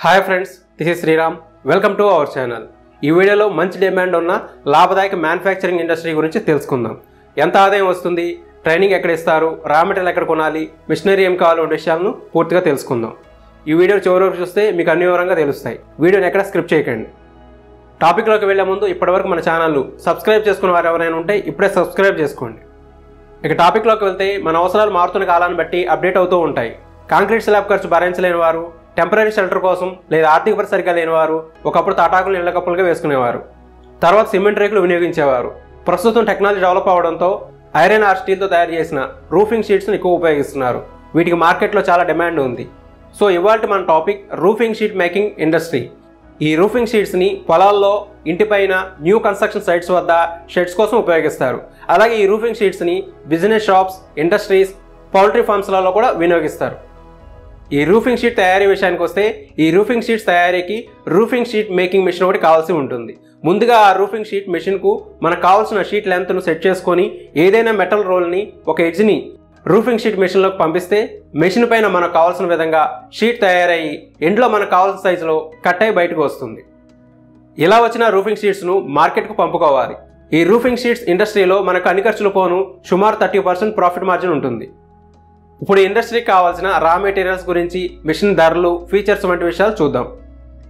Hi friends, this is Sriram. Welcome to our channel. ఈ వీడియోలో మంచి డిమాండ్ ఉన్న లాభదాయక మ్యానుఫ్యాక్చరింగ్ ఇండస్ట్రీ గురించి తెలుసుకుందాం. ఎంత ఆదాయం వస్తుంది, ట్రైనింగ్ ఎక్కడ ఇస్తారు, రా మెటీరియల్ ఎక్కడ కొనాలి, మిషనరీ ఏం కావాలి వంటి విషయాలను పూర్తిగా తెలుసుకుందాం. ఈ వీడియో చివరి వరకు చూస్తే మీకు అన్ని వివరంగా తెలుస్తాయి. వీడియోని ఎక్కడ స్క్రిప్ట్ చేయకండి. టాపిక్లోకి వెళ్లే ముందు ఇప్పటివరకు మన ఛానల్ సబ్స్క్రైబ్ చేసుకున్న వారు ఎవరైనా ఉంటే ఇప్పుడే సబ్స్క్రైబ్ చేసుకోండి. ఇక టాపిక్లోకి వెళ్తే మన అవసరాలు మారుతున్న కాలాన్ని బట్టి అప్డేట్ అవుతూ ఉంటాయి. కాంక్రీట్ స్లాబ్ ఖర్చు భరించలేని వారు, టెంపరీ షెల్టర్ కోసం లేదా ఆర్థిక పరిస్థితి సరిగా లేనివారు ఒకప్పుడు తాటాకులు ఇళ్ల కప్పులుగా వేసుకునేవారు. తర్వాత సిమెంట్ రేకులు వినియోగించేవారు. ప్రస్తుతం టెక్నాలజీ డెవలప్ అవడంతో ఐరన్ ఆర్ స్టీల్తో తయారు చేసిన రూఫింగ్ షీట్స్ని ఎక్కువ ఉపయోగిస్తున్నారు. వీటికి మార్కెట్లో చాలా డిమాండ్ ఉంది. సో ఇవాళ మన topic roofing sheet making industry. ఈ రూఫింగ్ షీట్స్ని పొలాల్లో, ఇంటిపైన, న్యూ కన్స్ట్రక్షన్ సైట్స్ వద్ద షెడ్స్ కోసం ఉపయోగిస్తారు. అలాగే ఈ రూఫింగ్ షీట్స్ని బిజినెస్ షాప్స్, ఇండస్ట్రీస్, పౌల్ట్రీ ఫార్మ్స్లలో కూడా వినియోగిస్తారు. ఈ రూఫింగ్ షీట్ తయారీ విషయానికి వస్తే ఈ రూఫింగ్ షీట్స్ తయారీకి రూఫింగ్ షీట్ మేకింగ్ మిషన్ ఒకటి కావాల్సి ఉంటుంది. ముందుగా ఆ రూఫింగ్ షీట్ మిషన్కు మనకు కావాల్సిన షీట్ లెంత్ను సెట్ చేసుకొని ఏదైనా మెటల్ రోల్ని ఒక ఎడ్జ్ని రూఫింగ్ షీట్ మిషన్లోకి పంపిస్తే మిషన్ పైన మనకు కావాల్సిన విధంగా షీట్ తయారయ్యి ఎండ్లో మనకు కావాల్సిన సైజులో కట్ అయి బయటకు వస్తుంది. ఇలా వచ్చిన రూఫింగ్ షీట్స్ను మార్కెట్కు పంపుకోవాలి. ఈ రూఫింగ్ షీట్స్ ఇండస్ట్రీలో మనకు అన్ని ఖర్చులు పోను సుమారు 30% ప్రాఫిట్ మార్జిన్ ఉంటుంది. ఇప్పుడు ఇండస్ట్రీకి కావాల్సిన రా మెటీరియల్స్ గురించి, మిషన్ ధరలు, ఫీచర్స్ వంటి విషయాలు చూద్దాం.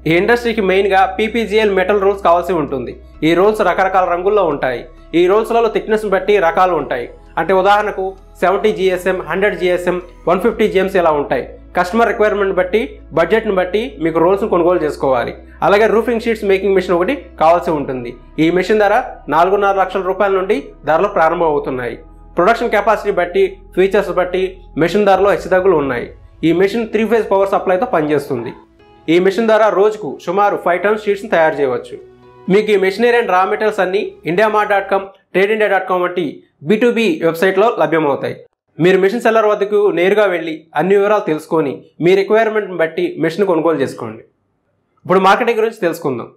ఈ ఇండస్ట్రీకి మెయిన్గా పీపీజీఎల్ మెటల్ రోల్స్ కావాల్సి ఉంటుంది. ఈ రోల్స్ రకరకాల రంగుల్లో ఉంటాయి. ఈ రోల్స్లలో థిక్నెస్ని బట్టి రకాలు ఉంటాయి. అంటే ఉదాహరణకు 70 GSM, 100 GSM, 150 GMS ఇలా ఉంటాయి. కస్టమర్ రిక్వైర్మెంట్ బట్టి, బడ్జెట్ని బట్టి మీకు రోల్స్ను కొనుగోలు చేసుకోవాలి. అలాగే రూఫింగ్ షీట్స్ మేకింగ్ మిషన్ ఒకటి కావాల్సి ఉంటుంది. ఈ మిషన్ ధర 4.5 లక్షల రూపాయల నుండి ధరలు ప్రారంభం అవుతున్నాయి. ప్రొడక్షన్ కెపాసిటీ బట్టి, ఫీచర్స్ బట్టి మిషన్ ధరలో హెచ్చుతగ్గులు ఉన్నాయి. ఈ మిషన్ 3 ఫేజ్ పవర్ సప్లైతో పనిచేస్తుంది. ఈ మిషన్ ద్వారా రోజుకు సుమారు 5 టన్స్ షీట్స్ని తయారు చేయవచ్చు. మీకు ఈ మెషినరీ అండ్ రా మెటీరియల్స్ అన్ని indiamart.com, TradeIndia.com వంటి B2B వెబ్సైట్లో లభ్యమవుతాయి. మీరు మిషన్ సెల్లర్ వద్దకు నేరుగా వెళ్ళి అన్ని వివరాలు తెలుసుకొని మీ రిక్వైర్మెంట్ని బట్టి మిషన్ కొనుగోలు చేసుకోండి. ఇప్పుడు మార్కెటింగ్ గురించి తెలుసుకుందాం.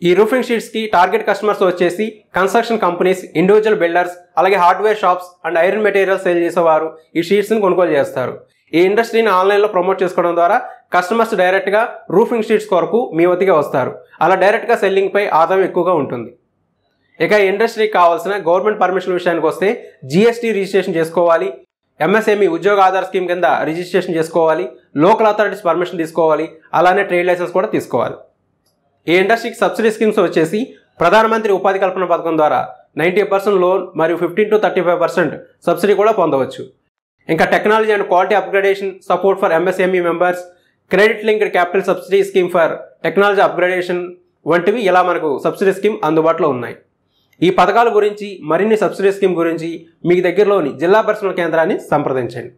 ఈ రూఫింగ్ షీట్స్కి టార్గెట్ కస్టమర్స్ వచ్చేసి కన్స్ట్రక్షన్ కంపెనీస్, ఇండివిజువల్ బిల్డర్స్, అలాగే hardware shops and iron materials sale చేసేవారు ఈ షీట్స్ని కొనుగోలు చేస్తారు. ఈ ఇండస్ట్రీని ఆన్లైన్లో ప్రమోట్ చేసుకోవడం ద్వారా కస్టమర్స్ డైరెక్ట్గా రూఫింగ్ షీట్స్ కొరకు మీ వద్దకే వస్తారు. అలా డైరెక్ట్గా సెల్లింగ్పై ఆదాయం ఎక్కువగా ఉంటుంది. ఇక ఇండస్ట్రీకి కావాల్సిన గవర్నమెంట్ పర్మిషన్ విషయానికి వస్తే GST రిజిస్ట్రేషన్ చేసుకోవాలి, MSME ఉద్యోగ ఆధార్ స్కీమ్ కింద రిజిస్ట్రేషన్ చేసుకోవాలి, లోకల్ అథారిటీస్ పర్మిషన్ తీసుకోవాలి, అలానే ట్రేడ్ లైసెన్స్ కూడా తీసుకోవాలి. ఈ ఇండస్ట్రీకి సబ్సిడీ స్కీమ్స్ వచ్చేసి ప్రధానమంత్రి ఉపాధి కల్పన పథకం ద్వారా 90% లోన్ మరియు 15 to 35% సబ్సిడీ కూడా పొందవచ్చు. ఇంకా technology and quality upgradation support for MSME members, credit linked capital subsidy scheme for technology upgradation వంటివి ఇలా మనకు సబ్సిడీ స్కీమ్ అందుబాటులో ఉన్నాయి. ఈ పథకాల గురించి, మరిన్ని సబ్సిడీ స్కీమ్ గురించి మీకు దగ్గరలోని జిల్లా పరిశ్రమల కేంద్రాన్ని సంప్రదించండి.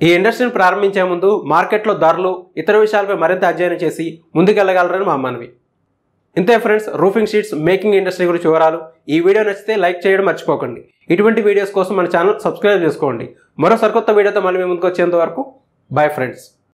ఈ ఇండస్ట్రీని ప్రారంభించే ముందు మార్కెట్లో ధరలు, ఇతర విషయాలపై మరింత అధ్యయనం చేసి ముందుకెళ్లగలరని మా మనవి. ఇంతే friends, roofing sheets making industry గురించి వివరాలు. ఈ వీడియో నచ్చితే లైక్ చేయడం మర్చిపోకండి. ఇటువంటి వీడియోస్ కోసం మన ఛానల్ సబ్స్క్రైబ్ చేసుకోండి. మరో సరికొత్త వీడియోతో మళ్ళీ మీ ముందుకు వచ్చేంత వరకు బై ఫ్రెండ్స్.